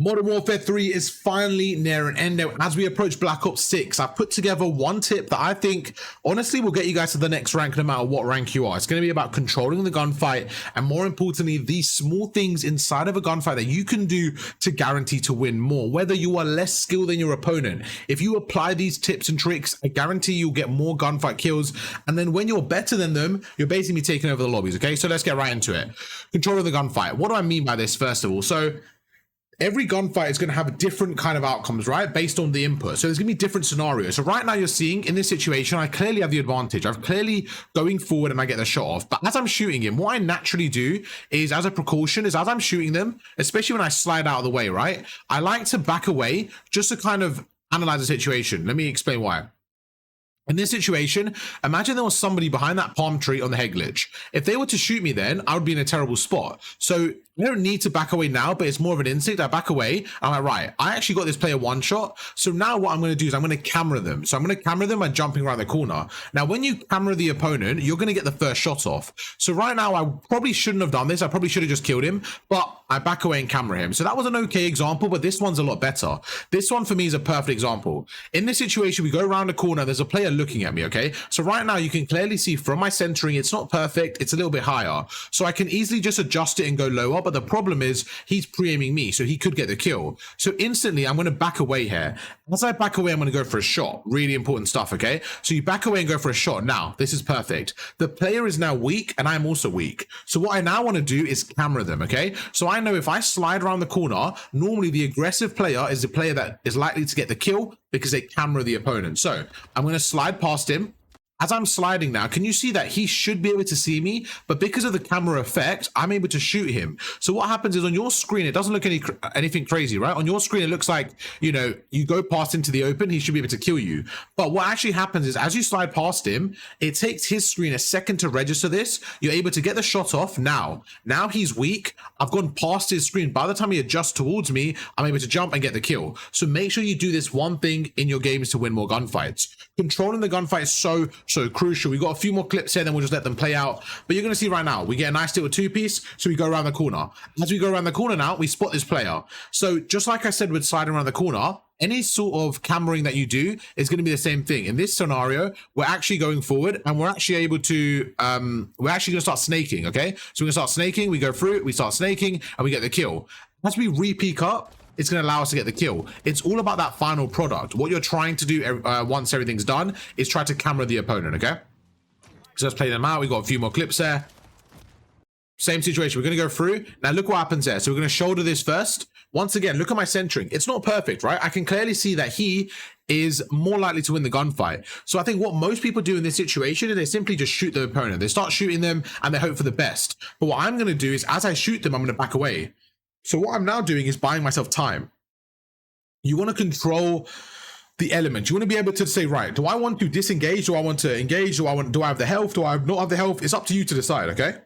Modern Warfare 3 is finally near an end now. As we approach Black Ops 6, I've put together one tip that I think honestly will get you guys to the next rank no matter what rank you are. It's going to be about controlling the gunfight and, more importantly, these small things inside of a gunfight that you can do to guarantee to win more, whether you are less skilled than your opponent. If you apply these tips and tricks, I guarantee you'll get more gunfight kills, and then when you're better than them, you're basically taking over the lobbies. Okay, so let's get right into it. Controlling the gunfight. What do I mean by this? First of all, so every gunfight is going to have different kind of outcomes, right? Based on the input. So there's going to be different scenarios. So right now you're seeing in this situation, I clearly have the advantage. I've clearly going forward and I get the shot off. But as I'm shooting him, what I naturally do is, as a precaution, is as I'm shooting them, especially when I slide out of the way, right? I like to back away just to kind of analyze the situation. Let me explain why. In this situation, imagine there was somebody behind that palm tree on the head glitch. If they were to shoot me then, I would be in a terrible spot. So I don't need to back away now, but it's more of an instinct. I back away. I'm like, right, I actually got this player one shot. So now what I'm going to do is I'm going to camera them. So I'm going to camera them by jumping around the corner. Now, when you camera the opponent, you're going to get the first shot off. So right now, I probably shouldn't have done this. I probably should have just killed him, but I back away and camera him. So that was an okay example, but this one's a lot better. This one for me is a perfect example. In this situation, we go around the corner. There's a player looking at me, okay? So right now, you can clearly see from my centering, it's not perfect. It's a little bit higher. So I can easily just adjust it and go lower, but the problem is he's pre-aiming me, so he could get the kill. So instantly, I'm going to back away here. As I back away, I'm going to go for a shot. Really important stuff, okay? So you back away and go for a shot. Now, this is perfect. The player is now weak, and I'm also weak. So what I now want to do is camera them, okay? So I know if I slide around the corner, normally the aggressive player is the player that is likely to get the kill because they camera the opponent. So I'm going to slide past him. As I'm sliding now, can you see that he should be able to see me? But because of the camera effect, I'm able to shoot him. So what happens is on your screen, it doesn't look anything crazy, right? On your screen, it looks like, you know, you go past into the open, he should be able to kill you. But what actually happens is as you slide past him, it takes his screen a second to register this. You're able to get the shot off now. Now he's weak. I've gone past his screen. By the time he adjusts towards me, I'm able to jump and get the kill. So make sure you do this one thing in your games to win more gunfights. Controlling the gunfight is so crucial. We got a few more clips here, then we'll just let them play out. But you're going to see right now, we get a nice little two-piece, so we go around the corner. As we go around the corner now, we spot this player. So just like I said with sliding around the corner, any sort of cameraing that you do is going to be the same thing. In this scenario, we're actually going forward and we're actually able to, we're actually going to start snaking, okay? So we're going to start snaking, we go through, we start snaking, and we get the kill. As we re-peek up, it's going to allow us to get the kill. It's all about that final product. What you're trying to do once everything's done is try to camera the opponent, okay? So let's play them out. We've got a few more clips there. Same situation. We're going to go through. Now look what happens there. So we're going to shoulder this first. Once again, look at my centering. It's not perfect, right? I can clearly see that he is more likely to win the gunfight. So I think what most people do in this situation is they simply just shoot the opponent. They start shooting them and they hope for the best. But what I'm going to do is as I shoot them, I'm going to back away. So what I'm now doing is buying myself time. You want to control the element. You want to be able to say, right, do I want to disengage? Do I want to engage? Do I have the health? Do I not have the health? It's up to you to decide, okay?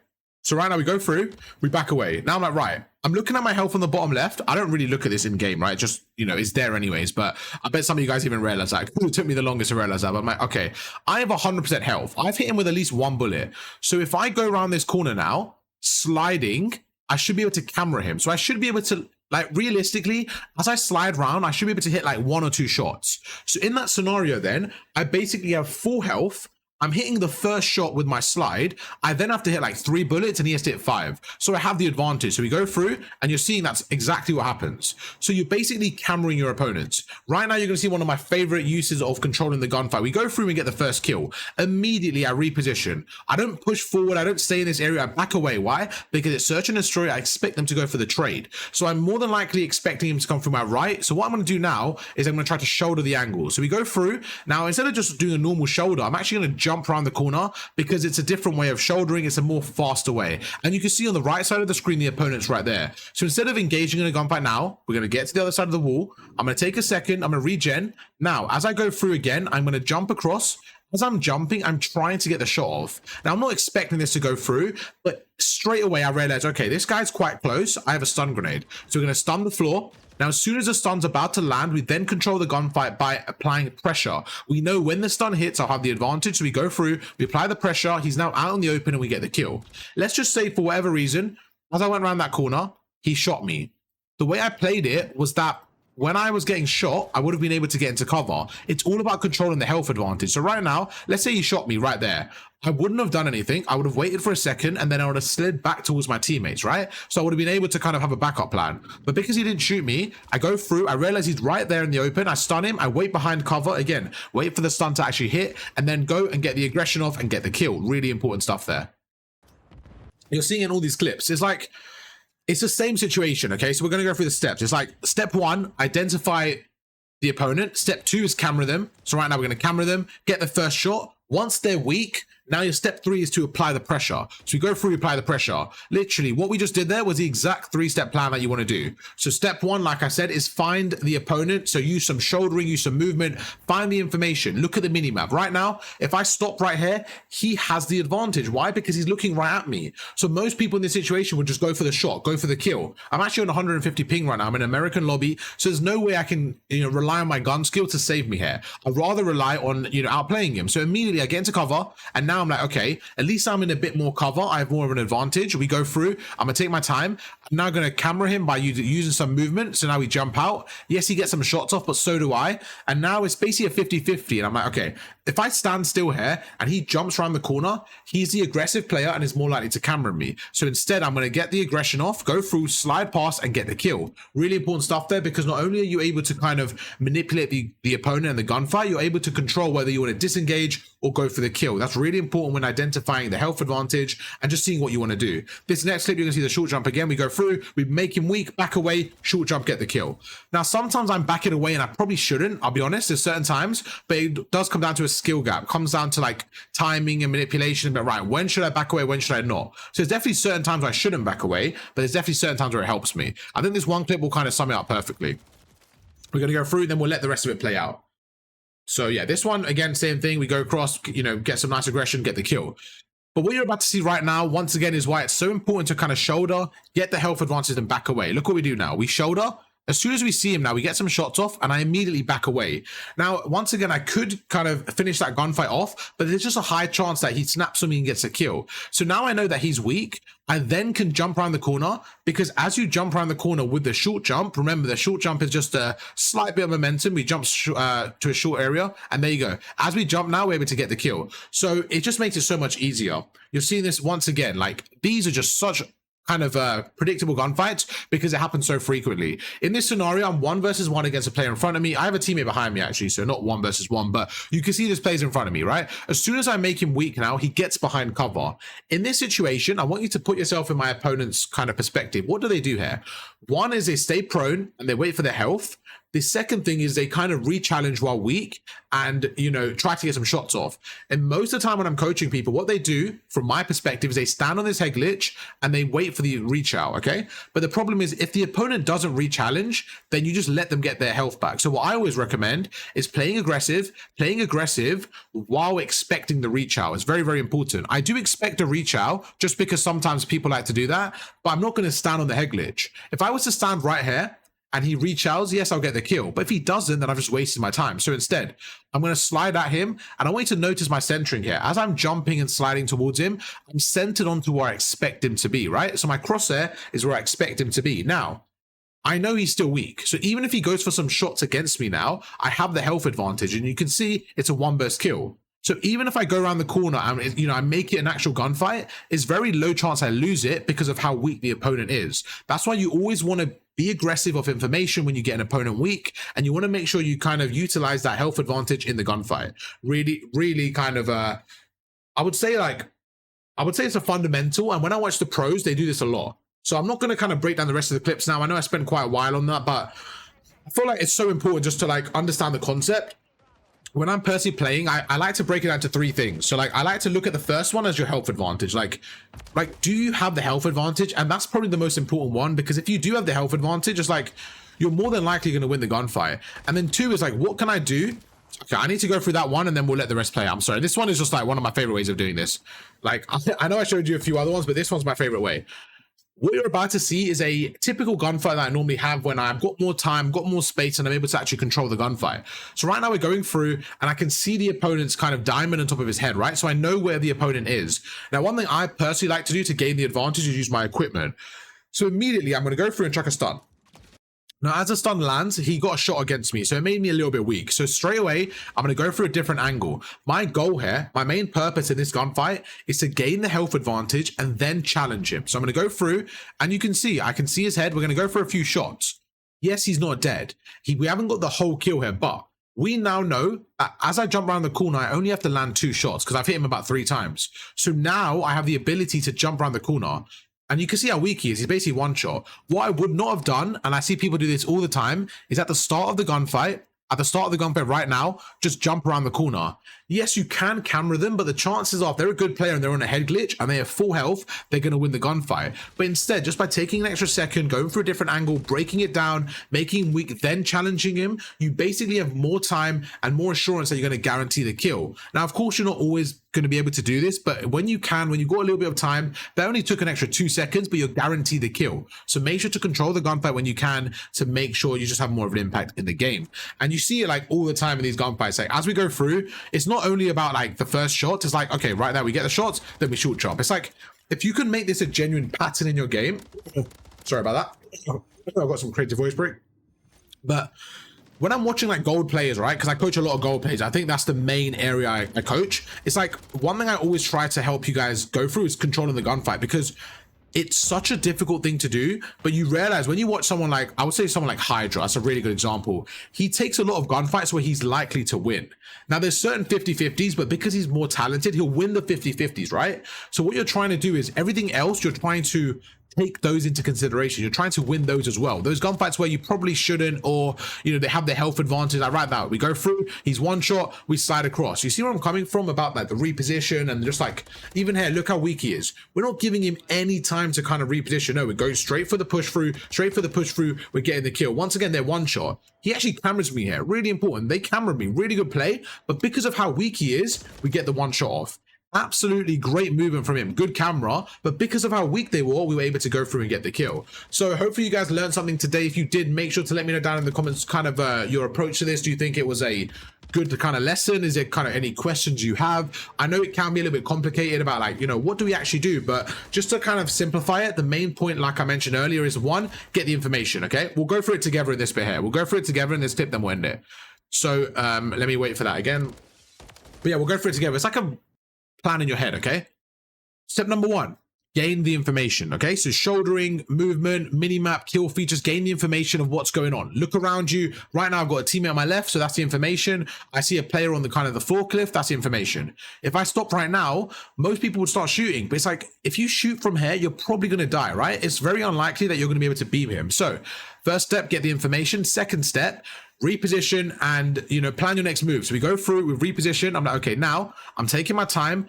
So right now we go through, we back away. Now I'm like, right, I'm looking at my health on the bottom left. I don't really look at this in game, right? Just, you know, it's there anyways, but I bet some of you guys even realize that. It took me the longest to realize that, but I'm like, okay, I have 100% health. I've hit him with at least one bullet. So if I go around this corner now, sliding, I should be able to camera him. So I should be able to, like, realistically, as I slide around, I should be able to hit like 1 or 2 shots. So in that scenario then, I basically have full health. I'm hitting the first shot with my slide. I then have to hit like 3 bullets and he has to hit 5. So I have the advantage. So we go through and you're seeing that's exactly what happens. So you're basically cameraing your opponents. Right now, you're going to see one of my favorite uses of controlling the gunfight. We go through and get the first kill. Immediately, I reposition. I don't push forward. I don't stay in this area. I back away. Why? Because it's search and destroy. I expect them to go for the trade. So I'm more than likely expecting him to come from my right. So what I'm going to do now is I'm going to try to shoulder the angle. So we go through. Now, instead of just doing a normal shoulder, I'm actually going to jump around the corner because it's a different way of shouldering. It's a more faster way. And you can see on the right side of the screen, the opponent's right there. So instead of engaging in a gunfight now, we're going to get to the other side of the wall. I'm going to take a second. I'm going to regen. Now, as I go through again, I'm going to jump across. As I'm jumping, I'm trying to get the shot off. Now, I'm not expecting this to go through, but straight away I realized, okay, this guy's quite close. I have a stun grenade. So we're going to stun the floor. Now, as soon as the stun's about to land, we then control the gunfight by applying pressure. We know when the stun hits, I'll have the advantage. So we go through, we apply the pressure. He's now out in the open and we get the kill. Let's just say for whatever reason, as I went around that corner, he shot me. the way I played it was that when I was getting shot, I would have been able to get into cover. It's all about controlling the health advantage. So right now, let's say he shot me right there. I wouldn't have done anything. I would have waited for a second and then I would have slid back towards my teammates, right? So I would have been able to kind of have a backup plan. But because he didn't shoot me, I go through, I realize he's right there in the open. I stun him, I wait behind cover again, wait for the stun to actually hit, and then go and get the aggression off and get the kill. Really important stuff there. You're seeing in all these clips, it's the same situation, okay? So we're going to go through the steps. It's like step 1, identify the opponent. Step 2 is camera them. So right now we're going to camera them, get the first shot. Once they're weak, now your step 3 is to apply the pressure. So we go through, apply the pressure. Literally, what we just did there was the exact 3-step plan that you want to do. So step 1, like I said, is find the opponent. So use some shouldering, use some movement, find the information, look at the minimap. Right now, if I stop right here, he has the advantage. Why? Because he's looking right at me. So most people in this situation would just go for the shot, go for the kill. I'm actually on 150 ping right now. I'm in an American lobby. So there's no way I can, rely on my gun skill to save me here. I'd rather rely on, outplaying him. So immediately I get into cover and now I'm like, okay, at least I'm in a bit more cover. I have more of an advantage. We go through. I'm going to take my time. I'm now going to camera him by using some movement. So now we jump out. Yes, he gets some shots off, but so do I. And now it's basically a 50-50. And I'm like, okay, if I stand still here and he jumps around the corner, he's the aggressive player and is more likely to camera me. So instead, I'm going to get the aggression off, go through, slide past, and get the kill. Really important stuff there, because not only are you able to kind of manipulate the opponent in the gunfight, you're able to control whether you want to disengage or go for the kill. That's really important when identifying the health advantage and just seeing what you want to do. This next clip, you're going to see the short jump again. We go through, we make him weak, back away, short jump, get the kill. Now, sometimes I'm backing away and I probably shouldn't, I'll be honest, there's certain times, but it does come down to a skill gap. It comes down to like timing and manipulation. But right, when should I back away? When should I not? So there's definitely certain times I shouldn't back away, but there's definitely certain times where it helps me. I think this one clip will kind of sum it up perfectly. We're going to go through, then we'll let the rest of it play out. So yeah, this one, again, same thing. We go across, get some nice aggression, get the kill. But what you're about to see right now, once again, is why it's so important to kind of shoulder, get the health advantage, and back away. Look what we do now. We shoulder. As soon as we see him now, we get some shots off, and I immediately back away. Now, once again, I could kind of finish that gunfight off, but there's just a high chance that he snaps on me and gets a kill. So now I know that he's weak. I then can jump around the corner, because as you jump around the corner with the short jump, remember the short jump is just a slight bit of momentum. We jump to a short area, and there you go. As we jump now, we're able to get the kill. So it just makes it so much easier. You're seeing this once again, like these are just such kind of predictable gunfights because it happens so frequently. In this scenario, I'm 1 versus 1 against a player in front of me. I have a teammate behind me actually, so not 1 versus 1, but you can see this player's in front of me, right? As soon as I make him weak now, he gets behind cover. In this situation, I want you to put yourself in my opponent's kind of perspective. What do they do here? One is they stay prone and they wait for their health. The second thing is they kind of re-challenge while weak and, try to get some shots off. And most of the time when I'm coaching people, what they do, from my perspective, is they stand on this head glitch and they wait for the reach-out, okay? But the problem is if the opponent doesn't re-challenge, then you just let them get their health back. So what I always recommend is playing aggressive while expecting the reach-out. It's very, very important. I do expect a reach-out just because sometimes people like to do that, but I'm not going to stand on the head glitch. If I was to stand right here, and he reach-outs, yes, I'll get the kill. But if he doesn't, then I've just wasted my time. So instead, I'm going to slide at him, and I want you to notice my centering here. As I'm jumping and sliding towards him, I'm centered onto where I expect him to be, right? So my crosshair is where I expect him to be. Now, I know he's still weak. So even if he goes for some shots against me now, I have the health advantage, and you can see it's a 1-burst kill. So even if I go around the corner and, I make it an actual gunfight, it's very low chance I lose it because of how weak the opponent is. That's why you always want to be aggressive of information when you get an opponent weak, and you want to make sure you kind of utilize that health advantage in the gunfight. Really, really kind of, I would say it's a fundamental. And when I watch the pros, they do this a lot. So I'm not going to kind of break down the rest of the clips now. I know I spent quite a while on that, but I feel like it's so important just to like understand the concept. When I'm personally playing, I like to break it down to 3 things. So like, I like to look at the first one as your health advantage. Like, do you have the health advantage? And that's probably the most important one, because if you do have the health advantage, it's like, you're more than likely going to win the gunfight. And then 2 is like, what can I do? Okay, I need to go through that one and then we'll let the rest play. I'm sorry. This one is just like one of my favorite ways of doing this. Like, I know I showed you a few other ones, but this one's my favorite way. What you're about to see is a typical gunfight that I normally have when I've got more time, got more space, and I'm able to actually control the gunfight. So right now we're going through and I can see the opponent's kind of diamond on top of his head, right? So I know where the opponent is. Now, one thing I personally like to do to gain the advantage is use my equipment. So immediately I'm going to go through and chuck a stun. Now, as a stun lands, he got a shot against me, so it made me a little bit weak. So straight away, I'm going to go for a different angle. My goal here, my main purpose in this gunfight is to gain the health advantage and then challenge him. So I'm going to go through, and you can see, I can see his head. We're going to go for a few shots. Yes, he's not dead. We haven't got the whole kill here, but we now know that as I jump around the corner, I only have to land 2 shots because I've hit him about 3 times. So now I have the ability to jump around the corner. And you can see how weak he is. He's basically one shot. What I would not have done, and I see people do this all the time, is at the start of the gunfight, right now, just jump around the corner. Yes, you can camera them, but the chances are if they're a good player and they're on a head glitch and they have full health, they're going to win the gunfight. But instead, just by taking an extra second, going for a different angle, breaking it down, making him weak, then challenging him, you basically have more time and more assurance that you're going to guarantee the kill. Now, of course, you're not always going to be able to do this, but when you can, when you've got a little bit of time, that only took an extra 2 seconds, but you're guaranteed the kill. So make sure to control the gunfight when you can to make sure you just have more of an impact in the game. And you see it like all the time in these gunfights. Like as we go through, it's not only about like the first shot. It's like, okay, right now we get the shots, then we short jump. It's like, if you can make this a genuine pattern in your game, sorry about that. I've got some creative voice break, but when I'm watching like gold players, right, because I coach a lot of gold players, I think that's the main area I coach. It's like one thing I always try to help you guys go through is controlling the gunfight, because it's such a difficult thing to do. But you realize when you watch someone like, I would say someone like Hydra, that's a really good example. He takes a lot of gunfights where he's likely to win. Now there's certain 50-50s, but because he's more talented, he'll win the 50-50s, right? So what you're trying to do is everything else, you're trying to take those into consideration. You're trying to win those as well. Those gunfights where you probably shouldn't, or, you know, they have the health advantage. Like right now, we go through, he's one shot, we slide across. You see where I'm coming from about like the reposition and just like, even here, look how weak he is. We're not giving him any time to kind of reposition. No, we go straight for the push through, we're getting the kill. Once again, they're one shot. He actually cameras me here, really important. They camera me, really good play, but because of how weak he is, we get the one shot off. Absolutely great movement from him, good camera, but because of how weak they were, we were able to go through and get the kill. So hopefully you guys learned something today. If you did, make sure to let me know down in the comments kind of your approach to this. Do you think it was a good kind of lesson? Is there kind of any questions you have? I know it can be a little bit complicated about like, you know, what do we actually do? But just to kind of simplify it, the main point, like I mentioned earlier, is one, get the information, okay? We'll go through it together in this bit here. We'll go through it together in this tip, then we'll end it. So let me wait for that again. But yeah, we'll go through it together. It's like a plan in your head, okay? Step number 1, gain the information, okay? So shouldering, movement, minimap, kill features, gain the information of what's going on. Look around you. Right now I've got a teammate on my left, so that's the information. I see a player on the kind of the forklift, that's the information. If I stop right now, most people would start shooting, but it's like, if you shoot from here, you're probably gonna die, right? It's very unlikely that you're gonna be able to beat him. So first step, get the information. Second step, reposition and, you know, plan your next move. So we go through with reposition. I'm like, okay, now I'm taking my time.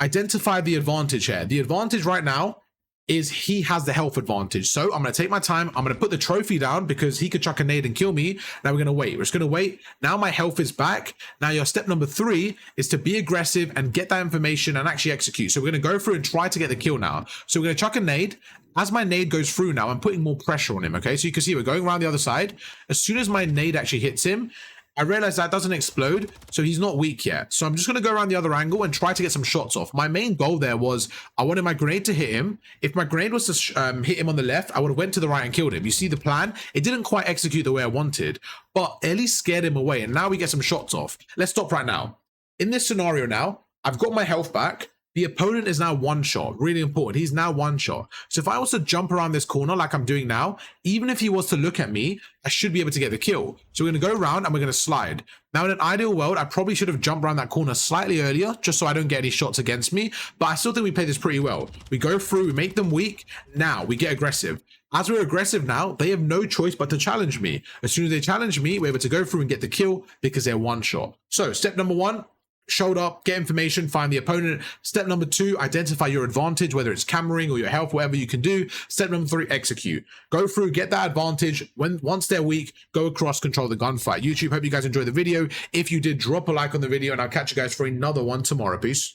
Identify the advantage here. The advantage right now is he has the health advantage. So I'm going to take my time. I'm going to put the trophy down because he could chuck a nade and kill me. Now we're going to wait. We're just going to wait. Now my health is back. Now your step number 3 is to be aggressive and get that information and actually execute. So we're going to go through and try to get the kill now. So we're going to chuck a nade. As my nade goes through now, I'm putting more pressure on him, okay? So you can see we're going around the other side. As soon as my nade actually hits him, I realize that doesn't explode, so he's not weak yet. So I'm just going to go around the other angle and try to get some shots off. My main goal there was I wanted my grenade to hit him. If my grenade was to hit him on the left, I would have went to the right and killed him. You see the plan? It didn't quite execute the way I wanted, but at least scared him away, and now we get some shots off. Let's stop right now. In this scenario now, I've got my health back. The opponent is now one shot, really important. He's now one shot. So if I was to jump around this corner like I'm doing now, even if he was to look at me, I should be able to get the kill. So we're going to go around and we're going to slide. Now in an ideal world, I probably should have jumped around that corner slightly earlier, just so I don't get any shots against me. But I still think we play this pretty well. We go through, we make them weak. Now we get aggressive. As we're aggressive now, they have no choice but to challenge me. As soon as they challenge me, we're able to go through and get the kill because they're one shot. So step number 1, shoulder, get information, find the opponent. Step number 2, identify your advantage, whether it's cameraing or your health, whatever you can do. Step number 3, execute. Go through, get that advantage. Once they're weak, go across, control the gunfight. YouTube, hope you guys enjoyed the video. If you did, drop a like on the video and I'll catch you guys for another one tomorrow. Peace.